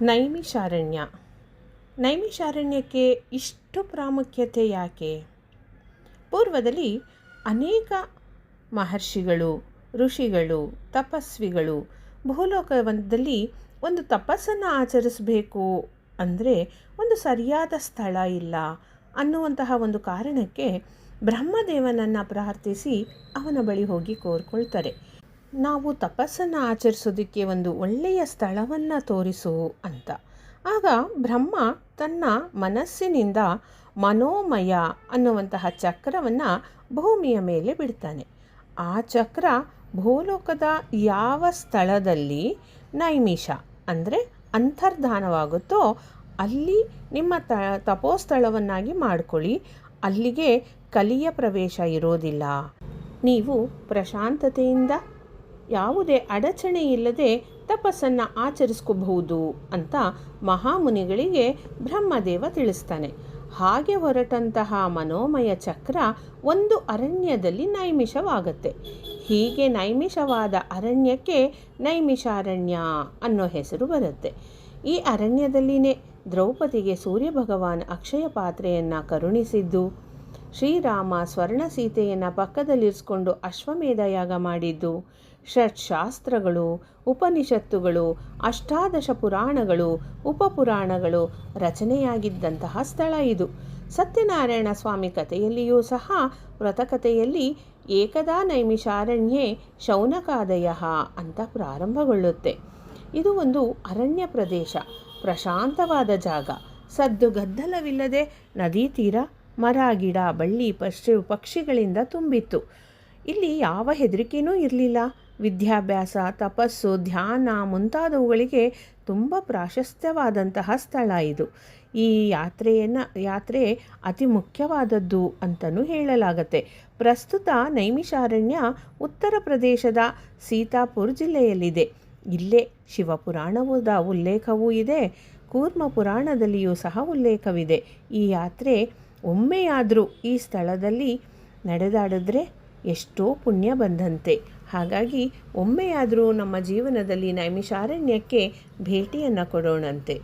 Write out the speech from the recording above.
ನೈಮಿಷಾರಣ್ಯ. ನೈಮಿಷಾರಣ್ಯಕ್ಕೆ ಇಷ್ಟು ಪ್ರಾಮುಖ್ಯತೆ ಯಾಕೆ? ಪೂರ್ವದಲ್ಲಿ ಅನೇಕ ಮಹರ್ಷಿಗಳು, ಋಷಿಗಳು, ತಪಸ್ವಿಗಳು ಭೂಲೋಕದಲ್ಲಿ ಒಂದು ತಪಸ್ಸನ್ನು ಆಚರಿಸಬೇಕು ಅಂದರೆ ಒಂದು ಸರಿಯಾದ ಸ್ಥಳ ಇಲ್ಲ ಅನ್ನುವಂತಹ ಒಂದು ಕಾರಣಕ್ಕೆ ಬ್ರಹ್ಮದೇವನನ್ನು ಪ್ರಾರ್ಥಿಸಿ ಅವನ ಬಳಿ ಹೋಗಿ ಕೋರ್ಕೊಳ್ತಾರೆ. ನಾವು ತಪಸ್ಸನ್ನು ಆಚರಿಸೋದಕ್ಕೆ ಒಂದು ಒಳ್ಳೆಯ ಸ್ಥಳವನ್ನು ತೋರಿಸು ಅಂತ. ಆಗ ಬ್ರಹ್ಮ ತನ್ನ ಮನಸ್ಸಿನಿಂದ ಮನೋಮಯ ಅನ್ನುವಂತಹ ಚಕ್ರವನ್ನು ಭೂಮಿಯ ಮೇಲೆ ಬಿಡ್ತಾನೆ. ಆ ಚಕ್ರ ಭೂಲೋಕದ ಯಾವ ಸ್ಥಳದಲ್ಲಿ ನೈಮಿಷ ಅಂದರೆ ಅಂತರ್ಧಾನವಾಗುತ್ತೋ ಅಲ್ಲಿ ನಿಮ್ಮ ತಪೋಸ್ಥಳವನ್ನಾಗಿ ಮಾಡಿಕೊಳ್ಳಿ. ಅಲ್ಲಿಗೆ ಕಲಿಯ ಪ್ರವೇಶ ಇರೋದಿಲ್ಲ. ನೀವು ಪ್ರಶಾಂತತೆಯಿಂದ ಯಾವುದೇ ಅಡಚಣೆ ಇಲ್ಲದೆ ತಪಸ್ಸನ್ನು ಆಚರಿಸ್ಕೋಬಹುದು ಅಂತ ಮಹಾಮುನಿಗಳಿಗೆ ಬ್ರಹ್ಮದೇವ ತಿಳಿಸ್ತಾನೆ. ಹಾಗೆ ಹೊರಟಂತಹ ಮನೋಮಯ ಚಕ್ರ ಒಂದು ಅರಣ್ಯದಲ್ಲಿ ನೈಮಿಷವಾಗುತ್ತೆ. ಹೀಗೆ ನೈಮಿಷವಾದ ಅರಣ್ಯಕ್ಕೆ ನೈಮಿಷಾರಣ್ಯ ಅನ್ನೋ ಹೆಸರು ಬರುತ್ತೆ. ಈ ಅರಣ್ಯದಲ್ಲಿನೇ ದ್ರೌಪದಿಗೆ ಸೂರ್ಯ ಭಗವಾನ್ ಅಕ್ಷಯ ಪಾತ್ರೆಯನ್ನು ಕರುಣಿಸಿದ್ದು, ಶ್ರೀರಾಮ ಸ್ವರ್ಣ ಸೀತೆಯನ್ನು ಪಕ್ಕದಲ್ಲಿರಿಸ್ಕೊಂಡು ಅಶ್ವಮೇಧ ಯಾಗ ಮಾಡಿದ್ದು, ಷಟ್ಶಾಸ್ತ್ರಗಳು, ಉಪನಿಷತ್ತುಗಳು, ಅಷ್ಟಾದಶ ಪುರಾಣಗಳು, ಉಪಪುರಾಣಗಳು ರಚನೆಯಾಗಿದ್ದಂತಹ ಸ್ಥಳ ಇದು. ಸತ್ಯನಾರಾಯಣ ಸ್ವಾಮಿ ಕಥೆಯಲ್ಲಿಯೂ ಸಹ ವ್ರತಕಥೆಯಲ್ಲಿ ಏಕದಾ ನೈಮಿಷಾರಣ್ಯೇ ಶೌನಕಾದಯ ಅಂತ ಪ್ರಾರಂಭಗೊಳ್ಳುತ್ತೆ. ಇದು ಒಂದು ಅರಣ್ಯ ಪ್ರದೇಶ, ಪ್ರಶಾಂತವಾದ ಜಾಗ, ಸದ್ದು ಗದ್ದಲವಿಲ್ಲದೆ ನದಿ ತೀರ, ಮರ ಗಿಡ ಬಳ್ಳಿ ಪಕ್ಷಿಗಳಿಂದ ತುಂಬಿತ್ತು. ಇಲ್ಲಿ ಯಾವ ಹೆದರಿಕೆಯೂ ಇರಲಿಲ್ಲ. ವಿದ್ಯಾಭ್ಯಾಸ, ತಪಸ್ಸು, ಧ್ಯಾನ ಮುಂತಾದವುಗಳಿಗೆ ತುಂಬ ಪ್ರಾಶಸ್ತ್ಯವಾದಂತಹ ಸ್ಥಳ ಇದು. ಈ ಯಾತ್ರೆ ಅತಿ ಮುಖ್ಯವಾದದ್ದು ಅಂತಲೂ ಹೇಳಲಾಗತ್ತೆ. ಪ್ರಸ್ತುತ ನೈಮಿಷಾರಣ್ಯ ಉತ್ತರ ಪ್ರದೇಶದ ಸೀತಾಪುರ್ ಜಿಲ್ಲೆಯಲ್ಲಿದೆ. ಇಲ್ಲೇ ಶಿವಪುರಾಣದ ಉಲ್ಲೇಖವೂ ಇದೆ, ಕೂರ್ಮ ಪುರಾಣದಲ್ಲಿಯೂ ಸಹ ಉಲ್ಲೇಖವಿದೆ. ಈ ಯಾತ್ರೆ ಒಮ್ಮೆಯಾದರೂ ಈ ಸ್ಥಳದಲ್ಲಿ ನಡೆದಾಡಿದ್ರೆ ಎಷ್ಟೋ ಪುಣ್ಯ ಬಂದಂತೆ. ಹಾಗಾಗಿ ಒಮ್ಮೆಯಾದರೂ ನಮ್ಮ ಜೀವನದಲ್ಲಿ ನೈಮಿಷಾರಣ್ಯಕ್ಕೆ ಭೇಟಿಯನ್ನು ಕೊಡೋಣಂತೆ.